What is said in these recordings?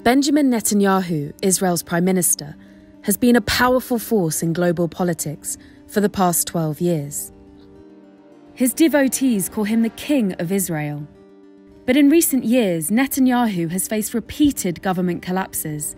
Benjamin Netanyahu, Israel's prime minister, has been a powerful force in global politics for the past 12 years. His devotees call him the King of Israel. But in recent years, Netanyahu has faced repeated government collapses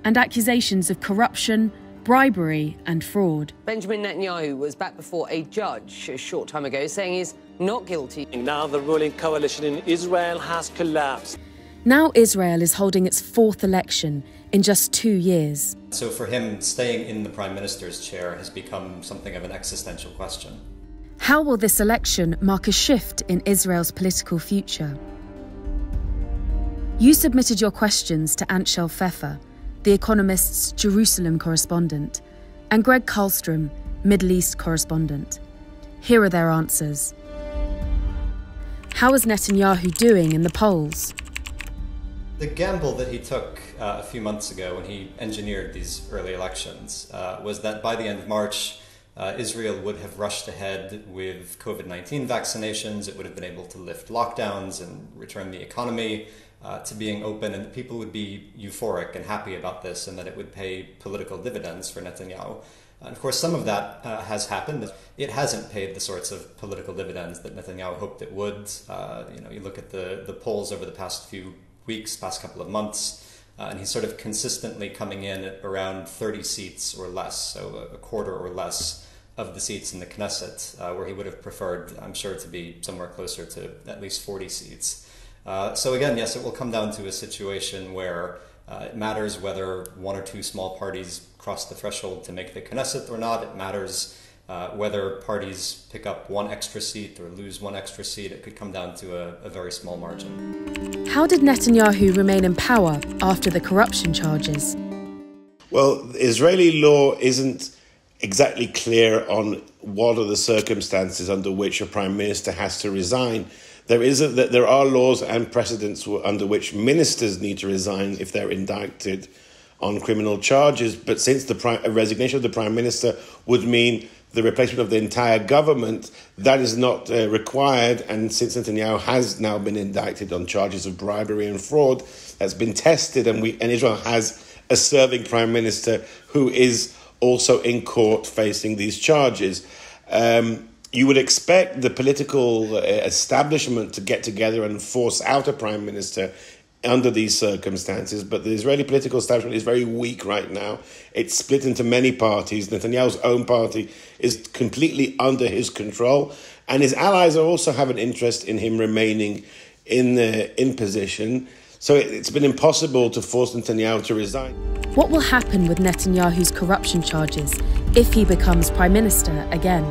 and accusations of corruption, bribery and fraud. Benjamin Netanyahu was back before a judge a short time ago saying he's not guilty. Now the ruling coalition in Israel has collapsed. Now Israel is holding its fourth election in just 2 years. So for him, staying in the prime minister's chair has become something of an existential question. How will this election mark a shift in Israel's political future? You submitted your questions to Anshel Pfeffer, the Economist's Jerusalem correspondent, and Greg Karlstrom, Middle East correspondent. Here are their answers. How is Netanyahu doing in the polls? The gamble that he took a few months ago when he engineered these early elections was that by the end of March, Israel would have rushed ahead with COVID-19 vaccinations. It would have been able to lift lockdowns and return the economy to being open, and people would be euphoric and happy about this, and that it would pay political dividends for Netanyahu. And of course, some of that has happened. It hasn't paid the sorts of political dividends that Netanyahu hoped it would. You look at the polls over the past few weeks, past couple of months, and he's sort of consistently coming in at around 30 seats or less, so a quarter or less of the seats in the Knesset, where he would have preferred, I'm sure, to be somewhere closer to at least 40 seats. So again, yes, it will come down to a situation where it matters whether one or two small parties cross the threshold to make the Knesset or not. It matters whether parties pick up one extra seat or lose one extra seat. It could come down to a very small margin. How did Netanyahu remain in power after the corruption charges? Well, Israeli law isn't exactly clear on what are the circumstances under which a prime minister has to resign. There are laws and precedents under which ministers need to resign if they're indicted on criminal charges. But since the resignation of the prime minister would mean the replacement of the entire government, that is not required. And since Netanyahu has now been indicted on charges of bribery and fraud, that's been tested, and Israel has a serving prime minister who is also in court facing these charges. You would expect the political establishment to get together and force out a prime minister under these circumstances, but the Israeli political establishment is very weak right now. It's split into many parties. Netanyahu's own party is completely under his control, and his allies also have an interest in him remaining in position. So it's been impossible to force Netanyahu to resign. What will happen with Netanyahu's corruption charges if he becomes prime minister again?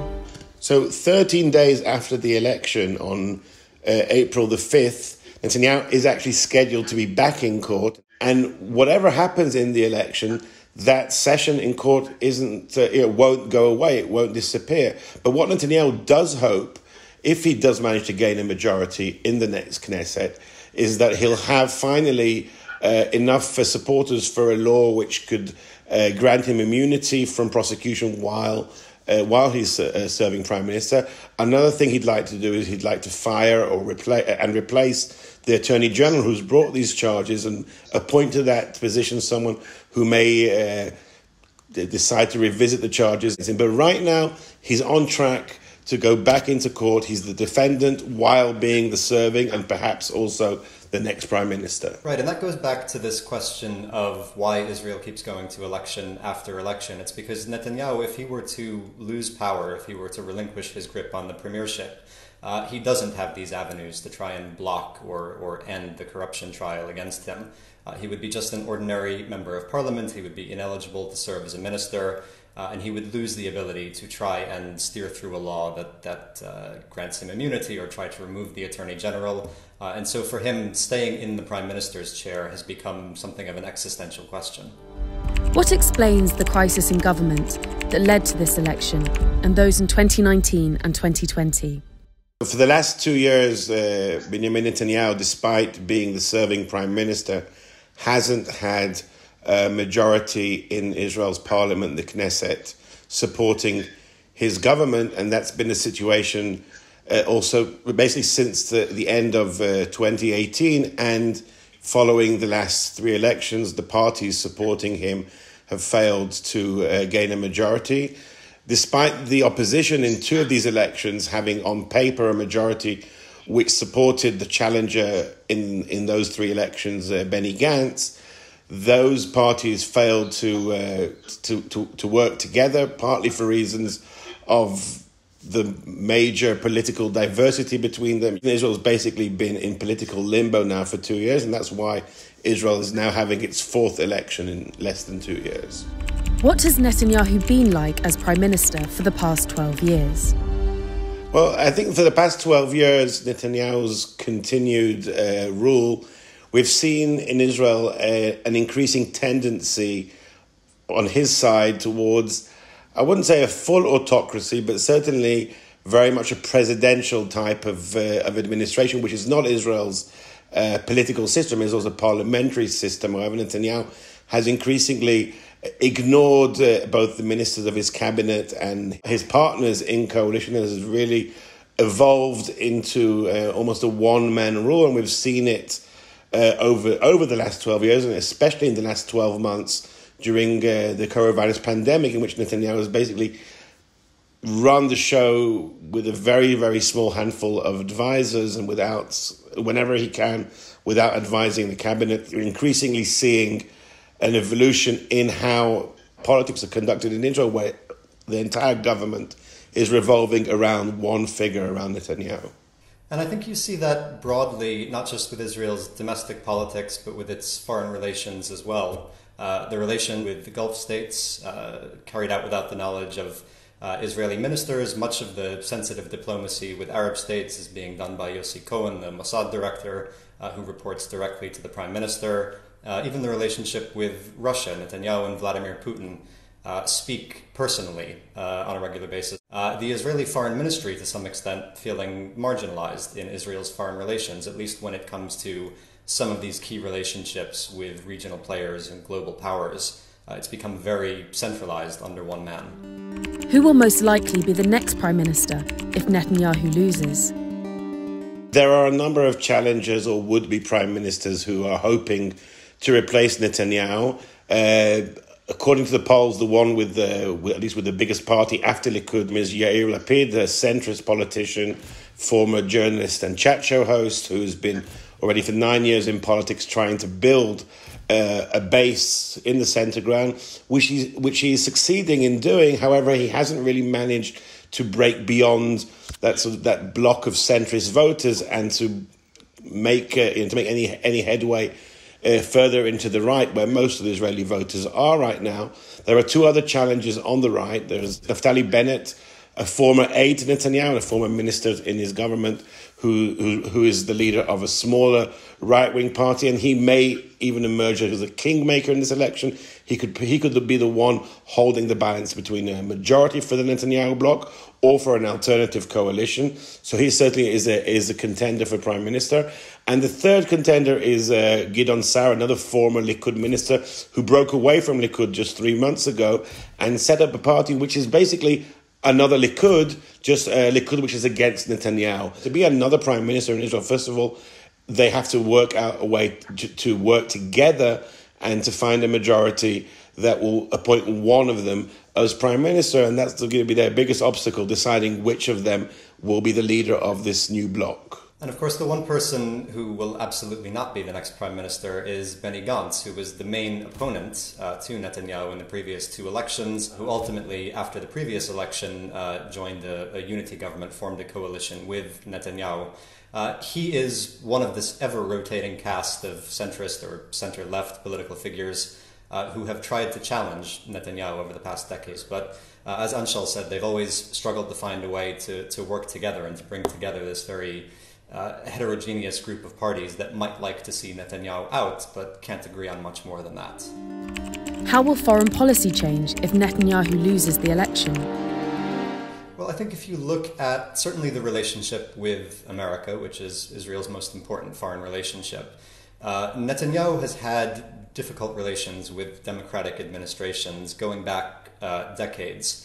So 13 days after the election on April the 5th, Netanyahu is actually scheduled to be back in court. And whatever happens in the election, that session in court won't go away, it won't disappear. But what Netanyahu does hope, if he does manage to gain a majority in the next Knesset, is that he'll have finally enough for supporters for a law which could grant him immunity from prosecution while he's serving prime minister. Another thing he'd like to do is he'd like to fire or replace the attorney general who's brought these charges and appoint to that position someone who may decide to revisit the charges. But right now, he's on track to go back into court. He's the defendant while being the serving and perhaps also the next prime minister. Right, and that goes back to this question of why Israel keeps going to election after election. It's because Netanyahu, if he were to lose power, if he were to relinquish his grip on the premiership, he doesn't have these avenues to try and block or end the corruption trial against him. He would be just an ordinary member of parliament. He would be ineligible to serve as a minister. And he would lose the ability to try and steer through a law that grants him immunity or try to remove the attorney general. And so for him, staying in the prime minister's chair has become something of an existential question. What explains the crisis in government that led to this election and those in 2019 and 2020? For the last 2 years, Binyamin Netanyahu, despite being the serving prime minister, hasn't had a majority in Israel's parliament, the Knesset, supporting his government. And that's been a situation also basically since the end of 2018 and following the last three elections, the parties supporting him have failed to gain a majority. Despite the opposition in two of these elections having on paper a majority which supported the challenger in those three elections, Benny Gantz, those parties failed to work together, partly for reasons of the major political diversity between them. Israel's basically been in political limbo now for 2 years, and that's why Israel is now having its fourth election in less than 2 years. What has Netanyahu been like as Prime Minister for the past 12 years? Well, I think for the past 12 years, Netanyahu's continued rule, we've seen in Israel an increasing tendency on his side towards, I wouldn't say a full autocracy, but certainly very much a presidential type of administration, which is not Israel's political system. Israel's a parliamentary system. However, Netanyahu has increasingly ignored both the ministers of his cabinet and his partners in coalition, and has really evolved into almost a one-man rule. And we've seen it over the last 12 years, and especially in the last 12 months during the coronavirus pandemic, in which Netanyahu has basically run the show with a very, very small handful of advisors and whenever he can, without advising the cabinet. You're increasingly seeing an evolution in how politics are conducted in Israel, where the entire government is revolving around one figure, around Netanyahu. And I think you see that broadly, not just with Israel's domestic politics, but with its foreign relations as well. The relation with the Gulf states, carried out without the knowledge of Israeli ministers. Much of the sensitive diplomacy with Arab states is being done by Yossi Cohen, the Mossad director, who reports directly to the prime minister. Even the relationship with Russia, Netanyahu and Vladimir Putin speak personally on a regular basis. The Israeli foreign ministry, to some extent, feeling marginalized in Israel's foreign relations, at least when it comes to some of these key relationships with regional players and global powers. It's become very centralized under one man. Who will most likely be the next Prime Minister if Netanyahu loses? There are a number of challengers or would-be prime ministers who are hoping to replace Netanyahu. According to the polls, the one with the biggest party after Likud is Yair Lapid, a centrist politician, former journalist and chat show host, who's been already for 9 years in politics trying to build a base in the centre ground, which he is succeeding in doing. However, he hasn't really managed to break beyond that block of centrist voters and to make any headway further into the right, where most of the Israeli voters are right now. There are two other challenges on the right. There's Naftali Bennett, a former aide to Netanyahu, a former minister in his government, who is the leader of a smaller right-wing party, and he may even emerge as a kingmaker in this election. He could be the one holding the balance between a majority for the Netanyahu bloc or for an alternative coalition. So he certainly is a contender for prime minister. And the third contender is Gideon Sa'ar, another former Likud minister who broke away from Likud just 3 months ago and set up a party which is basically another Likud, just a Likud which is against Netanyahu. To be another prime minister in Israel, first of all, they have to work out a way to work together and to find a majority that will appoint one of them as prime minister, and that's going to be their biggest obstacle, deciding which of them will be the leader of this new bloc. And of course, the one person who will absolutely not be the next prime minister is Benny Gantz, who was the main opponent to Netanyahu in the previous two elections, who ultimately, after the previous election, joined a unity government, formed a coalition with Netanyahu. He is one of this ever-rotating cast of centrist or center-left political figures who have tried to challenge Netanyahu over the past decades. But as Anshel said, they've always struggled to find a way to work together and to bring together this very heterogeneous group of parties that might like to see Netanyahu out, but can't agree on much more than that. How will foreign policy change if Netanyahu loses the election? Well, I think if you look at certainly the relationship with America, which is Israel's most important foreign relationship, Netanyahu has had difficult relations with democratic administrations going back decades.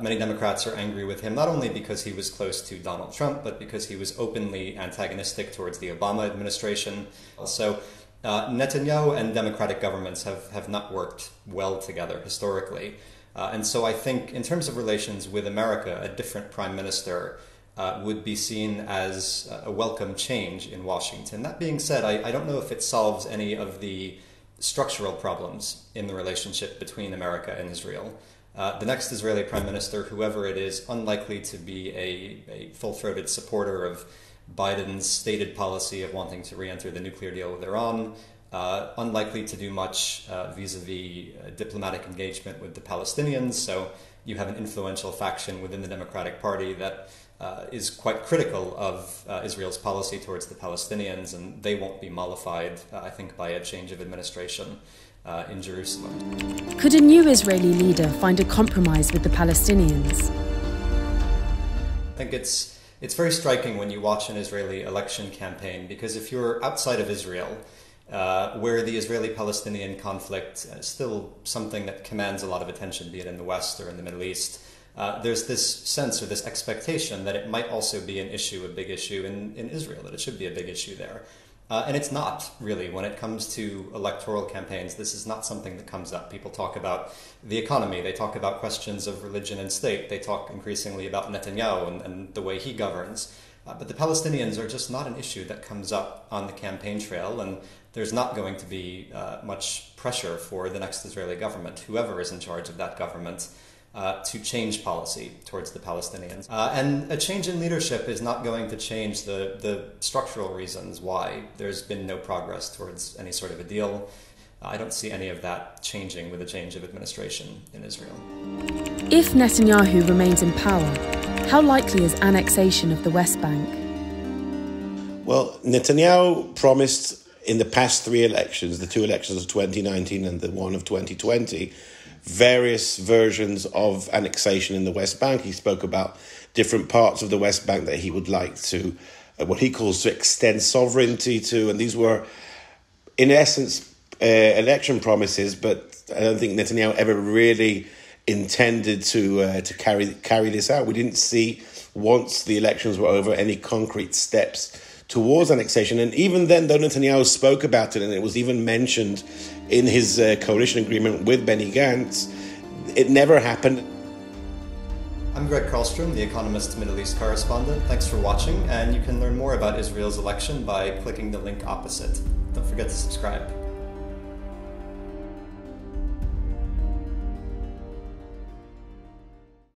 Many Democrats are angry with him, not only because he was close to Donald Trump, but because he was openly antagonistic towards the Obama administration. So Netanyahu and democratic governments have not worked well together historically. And so I think in terms of relations with America, a different prime minister would be seen as a welcome change in Washington. That being said, I don't know if it solves any of the structural problems in the relationship between America and Israel. The next Israeli prime minister, whoever it is, unlikely to be a full-throated supporter of Biden's stated policy of wanting to re-enter the nuclear deal with Iran, unlikely to do much vis-a-vis diplomatic engagement with the Palestinians. So you have an influential faction within the Democratic Party that is quite critical of Israel's policy towards the Palestinians, and they won't be mollified, I think, by a change of administration in Jerusalem. Could a new Israeli leader find a compromise with the Palestinians? I think it's very striking when you watch an Israeli election campaign, because if you're outside of Israel, where the Israeli-Palestinian conflict is still something that commands a lot of attention, be it in the West or in the Middle East, there's this sense or this expectation that it might also be a big issue in Israel, that it should be a big issue there. And it's not really. When it comes to electoral campaigns, this is not something that comes up. People talk about the economy. They talk about questions of religion and state. They talk increasingly about Netanyahu and the way he governs. But the Palestinians are just not an issue that comes up on the campaign trail, and there's not going to be much pressure for the next Israeli government, whoever is in charge of that government, to change policy towards the Palestinians. And a change in leadership is not going to change the structural reasons why there's been no progress towards any sort of a deal. I don't see any of that changing with a change of administration in Israel. If Netanyahu remains in power, how likely is annexation of the West Bank? Well, Netanyahu promised in the past three elections, the two elections of 2019 and the one of 2020, various versions of annexation in the West Bank. He spoke about different parts of the West Bank that he would like to, what he calls to extend sovereignty to. And these were, in essence, election promises, but I don't think Netanyahu ever really intended to carry this out. We didn't see, once the elections were over, any concrete steps towards annexation. And even then, though Netanyahu spoke about it, and it was even mentioned in his coalition agreement with Benny Gantz, it never happened. I'm Greg Karlstrom, the Economist Middle East correspondent. Thanks for watching, and you can learn more about Israel's election by clicking the link opposite. Don't forget to subscribe.